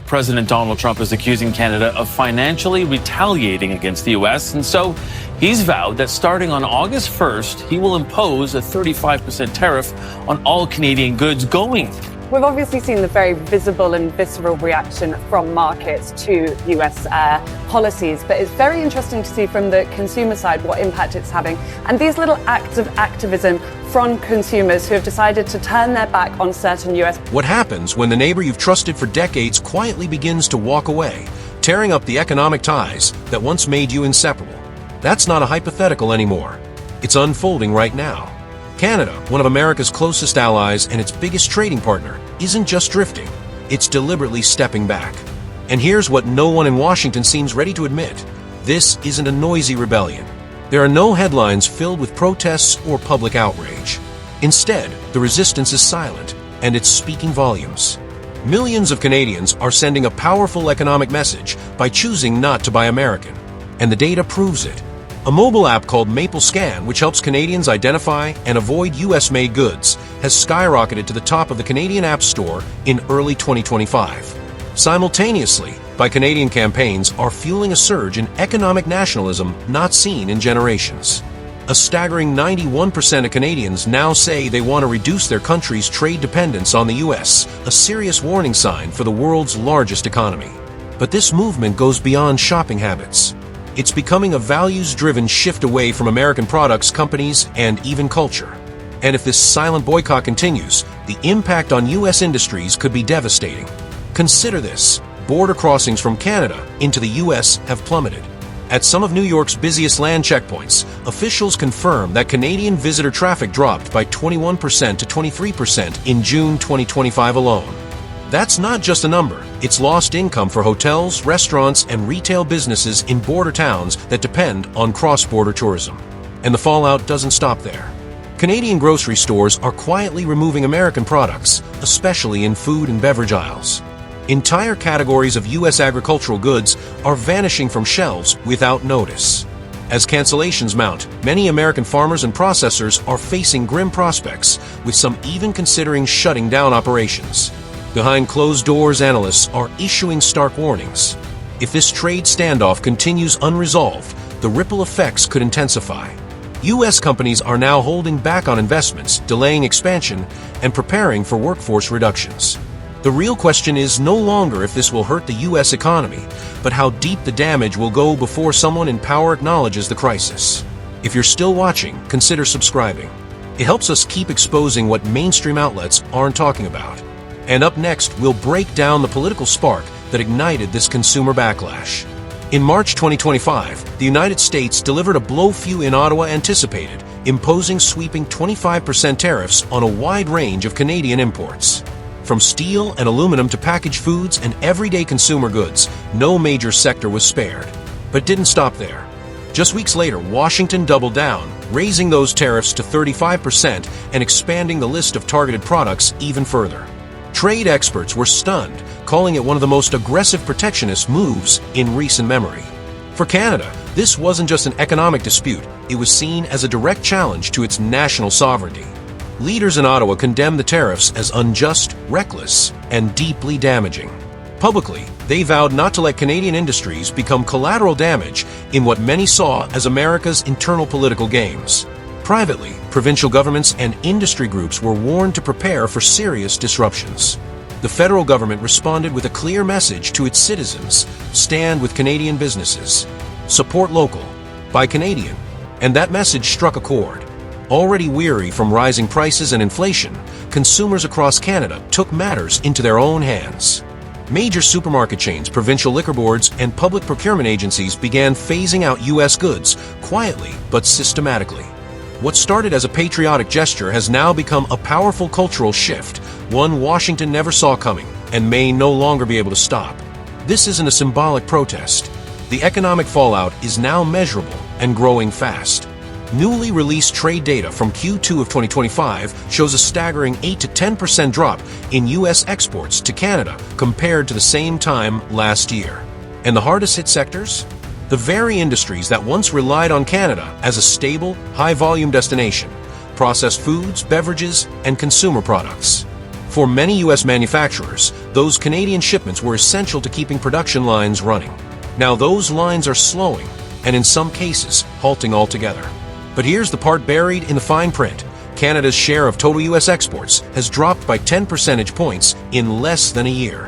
President Donald Trump is accusing Canada of financially retaliating against the U.S., and so he's vowed that starting on August 1st, he will impose a 35% tariff on all Canadian goods going. We've obviously seen the very visible and visceral reaction from markets to US policies, but it's very interesting to see from the consumer side what impact it's having. And these little acts of activism from consumers who have decided to turn their back on certain US. What happens when the neighbor you've trusted for decades quietly begins to walk away, tearing up the economic ties that once made you inseparable? That's not a hypothetical anymore. It's unfolding right now. Canada, one of America's closest allies and its biggest trading partner, isn't just drifting, it's deliberately stepping back. And here's what no one in Washington seems ready to admit. This isn't a noisy rebellion. There are no headlines filled with protests or public outrage. Instead, the resistance is silent, and it's speaking volumes. Millions of Canadians are sending a powerful economic message by choosing not to buy American. And the data proves it. A mobile app called Maple Scan, which helps Canadians identify and avoid US-made goods, has skyrocketed to the top of the Canadian App Store in early 2025. Simultaneously, by Canadian campaigns are fueling a surge in economic nationalism not seen in generations. A staggering 91% of Canadians now say they want to reduce their country's trade dependence on the US, a serious warning sign for the world's largest economy. But this movement goes beyond shopping habits. It's becoming a values-driven shift away from American products, companies, and even culture. And if this silent boycott continues, the impact on U.S. industries could be devastating. Consider this. Border crossings from Canada into the U.S. have plummeted. At some of New York's busiest land checkpoints, officials confirm that Canadian visitor traffic dropped by 21% to 23% in June 2025 alone. That's not just a number. It's lost income for hotels, restaurants, and retail businesses in border towns that depend on cross-border tourism. And the fallout doesn't stop there. Canadian grocery stores are quietly removing American products, especially in food and beverage aisles. Entire categories of U.S. agricultural goods are vanishing from shelves without notice. As cancellations mount, many American farmers and processors are facing grim prospects, with some even considering shutting down operations. Behind closed doors, analysts are issuing stark warnings. If this trade standoff continues unresolved, the ripple effects could intensify. U.S. companies are now holding back on investments, delaying expansion, and preparing for workforce reductions. The real question is no longer if this will hurt the U.S. economy, but how deep the damage will go before someone in power acknowledges the crisis. If you're still watching, consider subscribing. It helps us keep exposing what mainstream outlets aren't talking about. And up next, we'll break down the political spark that ignited this consumer backlash. In March 2025, the United States delivered a blow few in Ottawa anticipated, imposing sweeping 25% tariffs on a wide range of Canadian imports. From steel and aluminum to packaged foods and everyday consumer goods, no major sector was spared. But it didn't stop there. Just weeks later, Washington doubled down, raising those tariffs to 35% and expanding the list of targeted products even further. Trade experts were stunned, calling it one of the most aggressive protectionist moves in recent memory. For Canada, this wasn't just an economic dispute, it was seen as a direct challenge to its national sovereignty. Leaders in Ottawa condemned the tariffs as unjust, reckless, and deeply damaging. Publicly, they vowed not to let Canadian industries become collateral damage in what many saw as America's internal political games. Privately, provincial governments and industry groups were warned to prepare for serious disruptions. The federal government responded with a clear message to its citizens: stand with Canadian businesses, support local, buy Canadian. And that message struck a chord. Already weary from rising prices and inflation, consumers across Canada took matters into their own hands. Major supermarket chains, provincial liquor boards, and public procurement agencies began phasing out U.S. goods quietly but systematically. What started as a patriotic gesture has now become a powerful cultural shift, one Washington never saw coming and may no longer be able to stop. This isn't a symbolic protest. The economic fallout is now measurable and growing fast. Newly released trade data from Q2 of 2025 shows a staggering 8 to 10% drop in U.S. exports to Canada compared to the same time last year. And the hardest hit sectors? The very industries that once relied on Canada as a stable, high-volume destination: processed foods, beverages, and consumer products. For many U.S. manufacturers, those Canadian shipments were essential to keeping production lines running. Now those lines are slowing, and in some cases, halting altogether. But here's the part buried in the fine print. Canada's share of total U.S. exports has dropped by 10 percentage points in less than a year.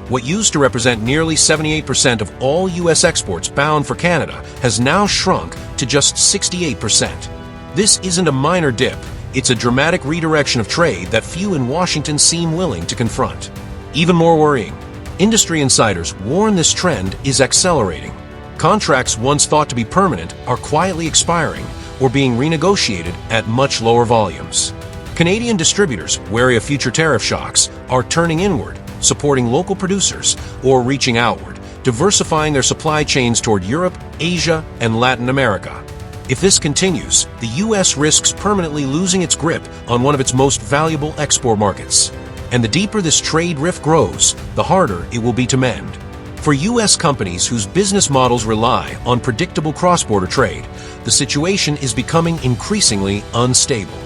What used to represent nearly 78% of all U.S. exports bound for Canada has now shrunk to just 68%. This isn't a minor dip. It's a dramatic redirection of trade that few in Washington seem willing to confront. Even more worrying, industry insiders warn this trend is accelerating. Contracts once thought to be permanent are quietly expiring or being renegotiated at much lower volumes. Canadian distributors, wary of future tariff shocks, are turning inward, supporting local producers, or reaching outward, diversifying their supply chains toward Europe, Asia, and Latin America. If this continues, the U.S. risks permanently losing its grip on one of its most valuable export markets. And the deeper this trade rift grows, the harder it will be to mend. For U.S. companies whose business models rely on predictable cross-border trade, the situation is becoming increasingly unstable.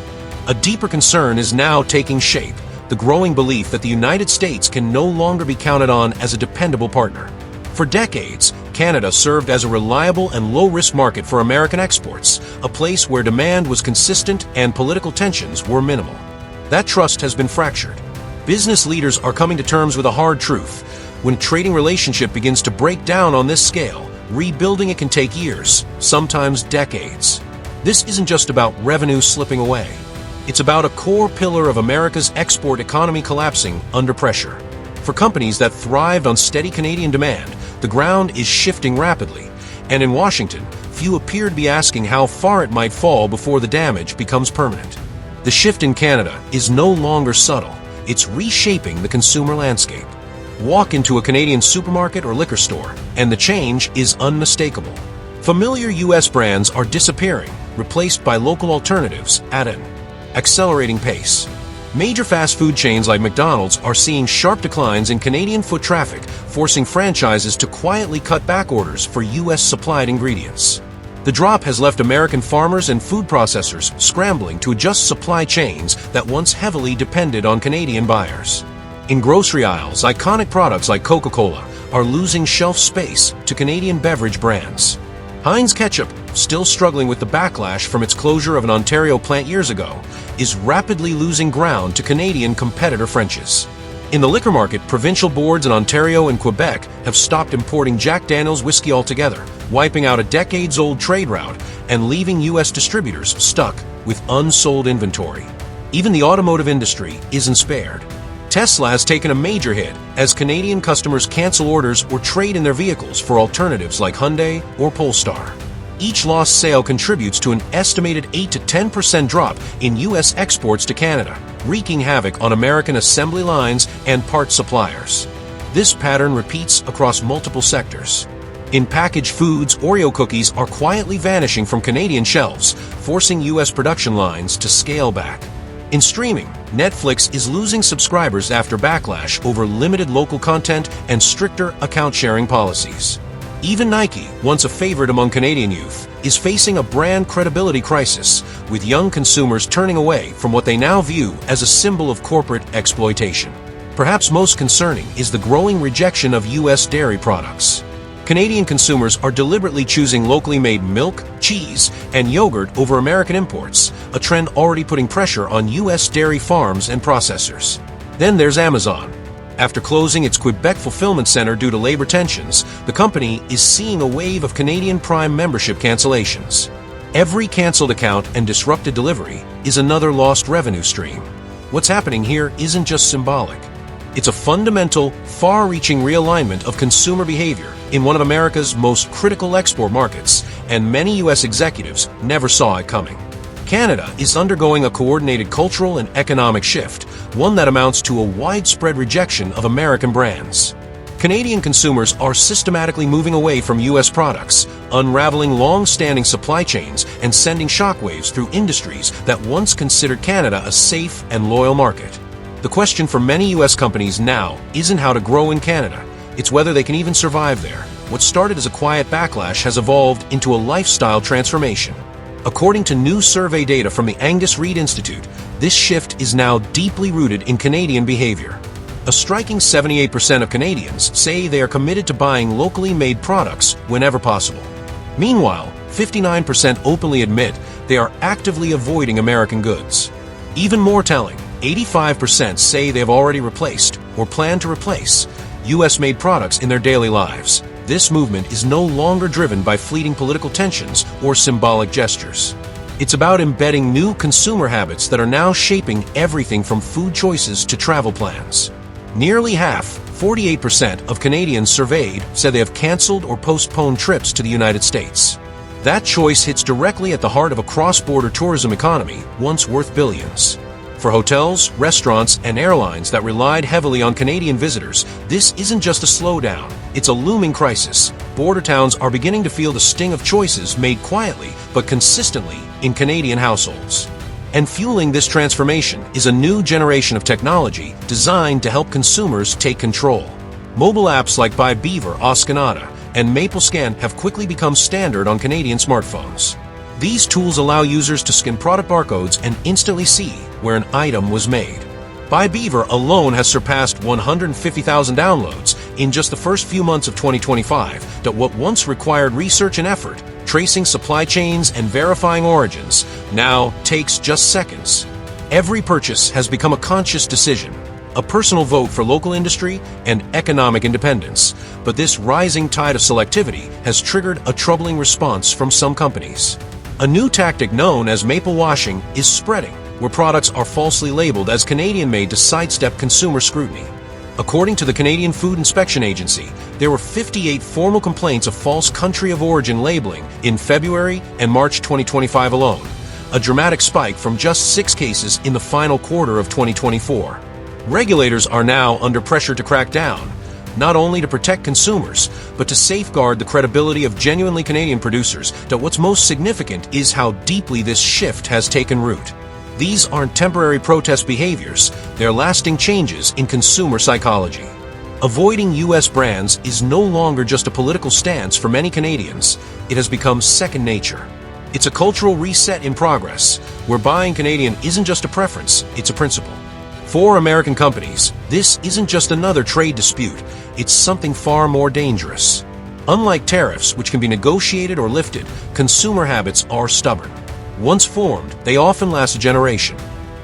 A deeper concern is now taking shape, the growing belief that the United States can no longer be counted on as a dependable partner. For decades, Canada served as a reliable and low-risk market for American exports, a place where demand was consistent and political tensions were minimal. That trust has been fractured. Business leaders are coming to terms with a hard truth. When a trading relationship begins to break down on this scale, rebuilding it can take years, sometimes decades. This isn't just about revenue slipping away. It's about a core pillar of America's export economy collapsing under pressure. For companies that thrived on steady Canadian demand, the ground is shifting rapidly, and in Washington, few appear to be asking how far it might fall before the damage becomes permanent. The shift in Canada is no longer subtle. It's reshaping the consumer landscape. Walk into a Canadian supermarket or liquor store, and the change is unmistakable. Familiar U.S. brands are disappearing, replaced by local alternatives at an accelerating pace. Major fast food chains like McDonald's are seeing sharp declines in Canadian foot traffic, forcing franchises to quietly cut back orders for U.S.-supplied ingredients. The drop has left American farmers and food processors scrambling to adjust supply chains that once heavily depended on Canadian buyers. In grocery aisles, iconic products like Coca-Cola are losing shelf space to Canadian beverage brands. Heinz Ketchup, still struggling with the backlash from its closure of an Ontario plant years ago, is rapidly losing ground to Canadian competitor French's. In the liquor market, provincial boards in Ontario and Quebec have stopped importing Jack Daniel's whiskey altogether, wiping out a decades-old trade route and leaving U.S. distributors stuck with unsold inventory. Even the automotive industry isn't spared. Tesla has taken a major hit as Canadian customers cancel orders or trade in their vehicles for alternatives like Hyundai or Polestar. Each lost sale contributes to an estimated 8 to 10% drop in U.S. exports to Canada, wreaking havoc on American assembly lines and parts suppliers. This pattern repeats across multiple sectors. In packaged foods, Oreo cookies are quietly vanishing from Canadian shelves, forcing U.S. production lines to scale back. In streaming, Netflix is losing subscribers after backlash over limited local content and stricter account-sharing policies. Even Nike, once a favorite among Canadian youth, is facing a brand credibility crisis, with young consumers turning away from what they now view as a symbol of corporate exploitation. Perhaps most concerning is the growing rejection of U.S. dairy products. Canadian consumers are deliberately choosing locally made milk, cheese, and yogurt over American imports, a trend already putting pressure on U.S. dairy farms and processors. Then there's Amazon. After closing its Quebec fulfillment center due to labor tensions, the company is seeing a wave of Canadian Prime membership cancellations. Every canceled account and disrupted delivery is another lost revenue stream. What's happening here isn't just symbolic. It's a fundamental, far-reaching realignment of consumer behavior in one of America's most critical export markets, and many U.S. executives never saw it coming. Canada is undergoing a coordinated cultural and economic shift, one that amounts to a widespread rejection of American brands. Canadian consumers are systematically moving away from U.S. products, unraveling long-standing supply chains and sending shockwaves through industries that once considered Canada a safe and loyal market. The question for many U.S. companies now isn't how to grow in Canada, it's whether they can even survive there. What started as a quiet backlash has evolved into a lifestyle transformation. According to new survey data from the Angus Reid Institute, this shift is now deeply rooted in Canadian behavior. A striking 78% of Canadians say they are committed to buying locally made products whenever possible. Meanwhile, 59% openly admit they are actively avoiding American goods. Even more telling, 85% say they have already replaced or plan to replace US-made products in their daily lives. This movement is no longer driven by fleeting political tensions or symbolic gestures. It's about embedding new consumer habits that are now shaping everything from food choices to travel plans. Nearly half, 48% of Canadians surveyed said they have canceled or postponed trips to the United States. That choice hits directly at the heart of a cross-border tourism economy once worth billions. For hotels, restaurants, and airlines that relied heavily on Canadian visitors, this isn't just a slowdown, it's a looming crisis. Border towns are beginning to feel the sting of choices made quietly but consistently in Canadian households. And fueling this transformation is a new generation of technology designed to help consumers take control. Mobile apps like Buy Beaver, Oscanada, and MapleScan have quickly become standard on Canadian smartphones. These tools allow users to scan product barcodes and instantly see where an item was made. Buy Beaver alone has surpassed 150,000 downloads in just the first few months of 2025 that what once required research and effort, tracing supply chains and verifying origins, now takes just seconds. Every purchase has become a conscious decision, a personal vote for local industry and economic independence. But this rising tide of selectivity has triggered a troubling response from some companies. A new tactic known as maple washing is spreading, where products are falsely labeled as Canadian-made to sidestep consumer scrutiny. According to the Canadian Food Inspection Agency, there were 58 formal complaints of false country of origin labeling in February and March 2025 alone, a dramatic spike from just 6 cases in the final quarter of 2024. Regulators are now under pressure to crack down, not only to protect consumers, but to safeguard the credibility of genuinely Canadian producers. That what's most significant is how deeply this shift has taken root. These aren't temporary protest behaviors, they're lasting changes in consumer psychology. Avoiding US brands is no longer just a political stance for many Canadians, it has become second nature. It's a cultural reset in progress, where buying Canadian isn't just a preference, it's a principle. For American companies, this isn't just another trade dispute, it's something far more dangerous. Unlike tariffs, which can be negotiated or lifted, consumer habits are stubborn. Once formed, they often last a generation.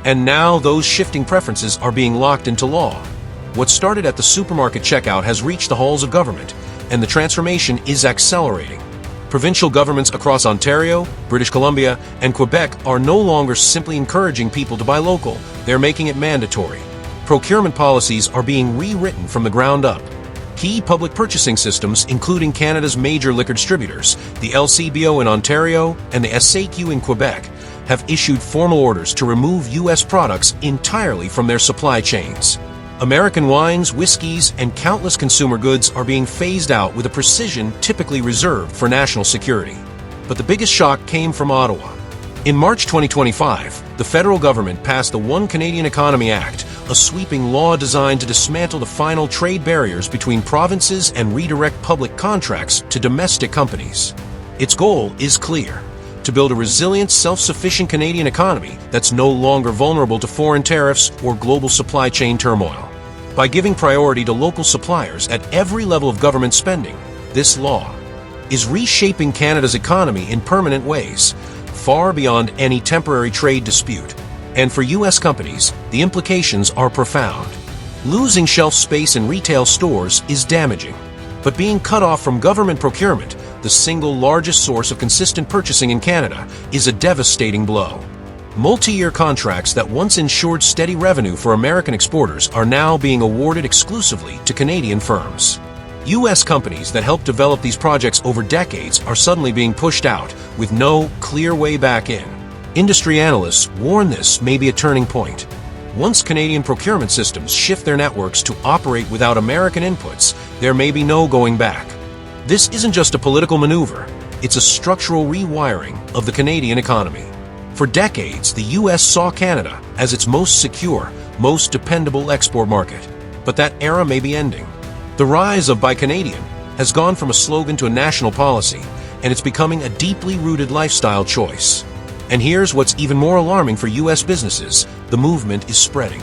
And now those shifting preferences are being locked into law. What started at the supermarket checkout has reached the halls of government, and the transformation is accelerating. Provincial governments across Ontario, British Columbia, and Quebec are no longer simply encouraging people to buy local, they're making it mandatory. Procurement policies are being rewritten from the ground up. Key public purchasing systems, including Canada's major liquor distributors, the LCBO in Ontario and the SAQ in Quebec, have issued formal orders to remove US products entirely from their supply chains. American wines, whiskeys, and countless consumer goods are being phased out with a precision typically reserved for national security. But the biggest shock came from Ottawa. In March 2025, the federal government passed the One Canadian Economy Act, a sweeping law designed to dismantle the final trade barriers between provinces and redirect public contracts to domestic companies. Its goal is clear: to build a resilient, self-sufficient Canadian economy that's no longer vulnerable to foreign tariffs or global supply chain turmoil. By giving priority to local suppliers at every level of government spending, this law is reshaping Canada's economy in permanent ways, far beyond any temporary trade dispute. And for US companies, the implications are profound. Losing shelf space in retail stores is damaging, but being cut off from government procurement, the single largest source of consistent purchasing in Canada, is a devastating blow. Multi-year contracts that once ensured steady revenue for American exporters are now being awarded exclusively to Canadian firms. US companies that helped develop these projects over decades are suddenly being pushed out with no clear way back in. Industry analysts warn this may be a turning point. Once Canadian procurement systems shift their networks to operate without American inputs, there may be no going back. This isn't just a political maneuver, it's a structural rewiring of the Canadian economy. For decades, the US saw Canada as its most secure, most dependable export market. But that era may be ending. The rise of Buy Canadian has gone from a slogan to a national policy, and it's becoming a deeply rooted lifestyle choice. And here's what's even more alarming for U.S. businesses: the movement is spreading.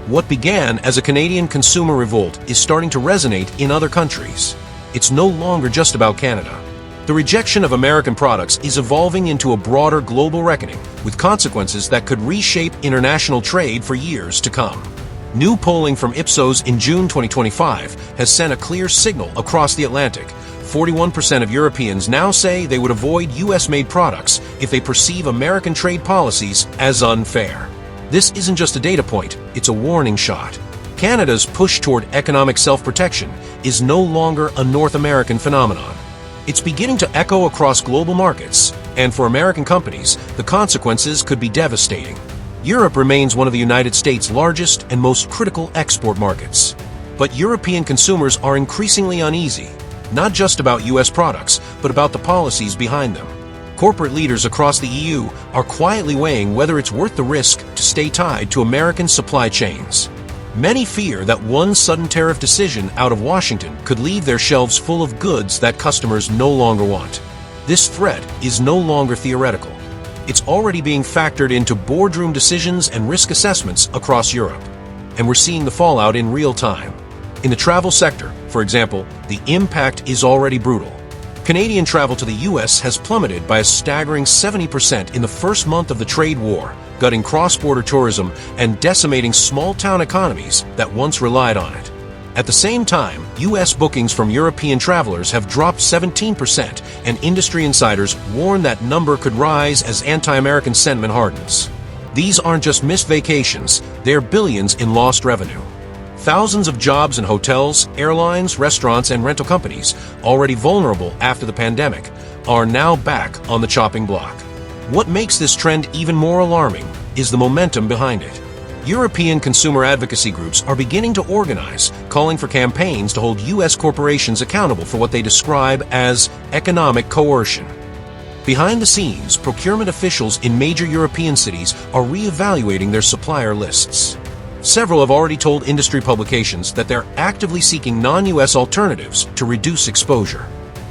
What began as a Canadian consumer revolt is starting to resonate in other countries. It's no longer just about Canada. The rejection of American products is evolving into a broader global reckoning, with consequences that could reshape international trade for years to come. New polling from Ipsos in June 2025 has sent a clear signal across the Atlantic. 41% of Europeans now say they would avoid US-made products if they perceive American trade policies as unfair. This isn't just a data point, it's a warning shot. Canada's push toward economic self-protection is no longer a North American phenomenon. It's beginning to echo across global markets, and for American companies, the consequences could be devastating. Europe remains one of the United States' largest and most critical export markets. But European consumers are increasingly uneasy, not just about US products, but about the policies behind them. Corporate leaders across the EU are quietly weighing whether it's worth the risk to stay tied to American supply chains. Many fear that one sudden tariff decision out of Washington could leave their shelves full of goods that customers no longer want. This threat is no longer theoretical. It's already being factored into boardroom decisions and risk assessments across Europe. And we're seeing the fallout in real time. In the travel sector, for example, the impact is already brutal. Canadian travel to the US has plummeted by a staggering 70% in the first month of the trade war, gutting cross-border tourism and decimating small-town economies that once relied on it. At the same time, US bookings from European travelers have dropped 17%, and industry insiders warn that number could rise as anti-American sentiment hardens. These aren't just missed vacations, they're billions in lost revenue. Thousands of jobs in hotels, airlines, restaurants, and rental companies, already vulnerable after the pandemic, are now back on the chopping block. What makes this trend even more alarming is the momentum behind it. European consumer advocacy groups are beginning to organize, calling for campaigns to hold US corporations accountable for what they describe as economic coercion. Behind the scenes, procurement officials in major European cities are reevaluating their supplier lists. Several have already told industry publications that they're actively seeking non-US alternatives to reduce exposure.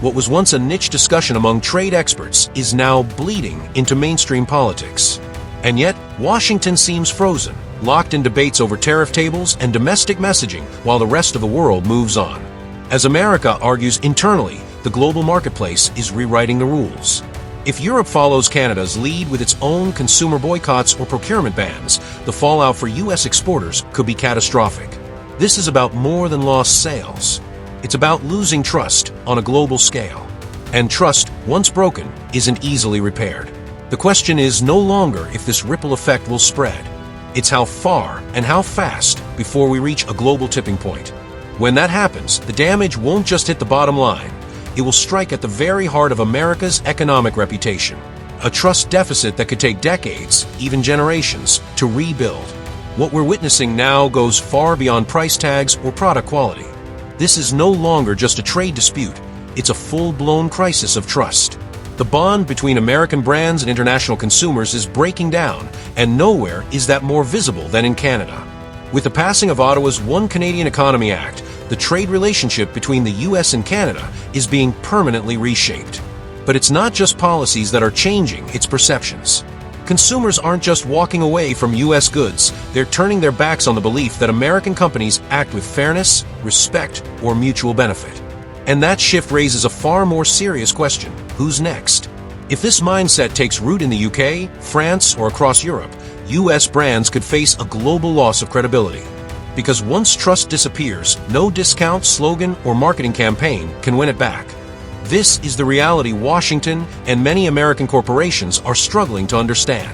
What was once a niche discussion among trade experts is now bleeding into mainstream politics. And yet, Washington seems frozen, locked in debates over tariff tables and domestic messaging while the rest of the world moves on. As America argues internally, the global marketplace is rewriting the rules. If Europe follows Canada's lead with its own consumer boycotts or procurement bans, the fallout for US exporters could be catastrophic. This is about more than lost sales. It's about losing trust on a global scale. And trust, once broken, isn't easily repaired. The question is no longer if this ripple effect will spread. It's how far and how fast before we reach a global tipping point. When that happens, the damage won't just hit the bottom line. It will strike at the very heart of America's economic reputation. A trust deficit that could take decades, even generations, to rebuild. What we're witnessing now goes far beyond price tags or product quality. This is no longer just a trade dispute. It's a full-blown crisis of trust. The bond between American brands and international consumers is breaking down, and nowhere is that more visible than in Canada. With the passing of Ottawa's One Canadian Economy Act, the trade relationship between the US and Canada is being permanently reshaped. But it's not just policies that are changing, it's perceptions. Consumers aren't just walking away from US goods, they're turning their backs on the belief that American companies act with fairness, respect, or mutual benefit. And that shift raises a far more serious question: who's next? If this mindset takes root in the UK, France, or across Europe, US brands could face a global loss of credibility. Because once trust disappears, no discount, slogan, or marketing campaign can win it back. This is the reality Washington and many American corporations are struggling to understand.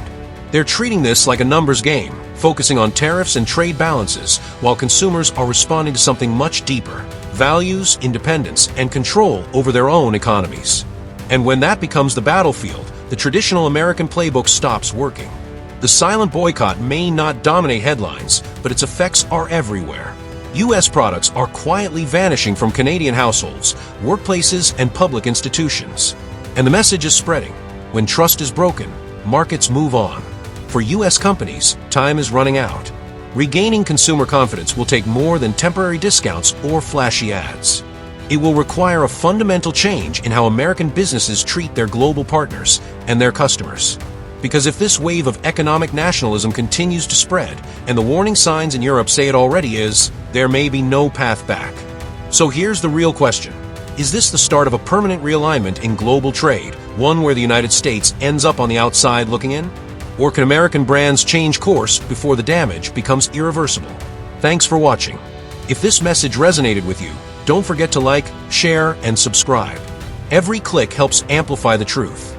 They're treating this like a numbers game, focusing on tariffs and trade balances, while consumers are responding to something much deeper: values, independence, and control over their own economies. And when that becomes the battlefield, the traditional American playbook stops working. The silent boycott may not dominate headlines, but its effects are everywhere. U.S. products are quietly vanishing from Canadian households, workplaces, and public institutions. And the message is spreading: when trust is broken, markets move on. For U.S. companies, time is running out. Regaining consumer confidence will take more than temporary discounts or flashy ads. It will require a fundamental change in how American businesses treat their global partners and their customers. Because if this wave of economic nationalism continues to spread, and the warning signs in Europe say it already is, there may be no path back. So here's the real question. Is this the start of a permanent realignment in global trade, one where the United States ends up on the outside looking in? Or can American brands change course before the damage becomes irreversible? Thanks for watching. If this message resonated with you, don't forget to like, share, and subscribe. Every click helps amplify the truth.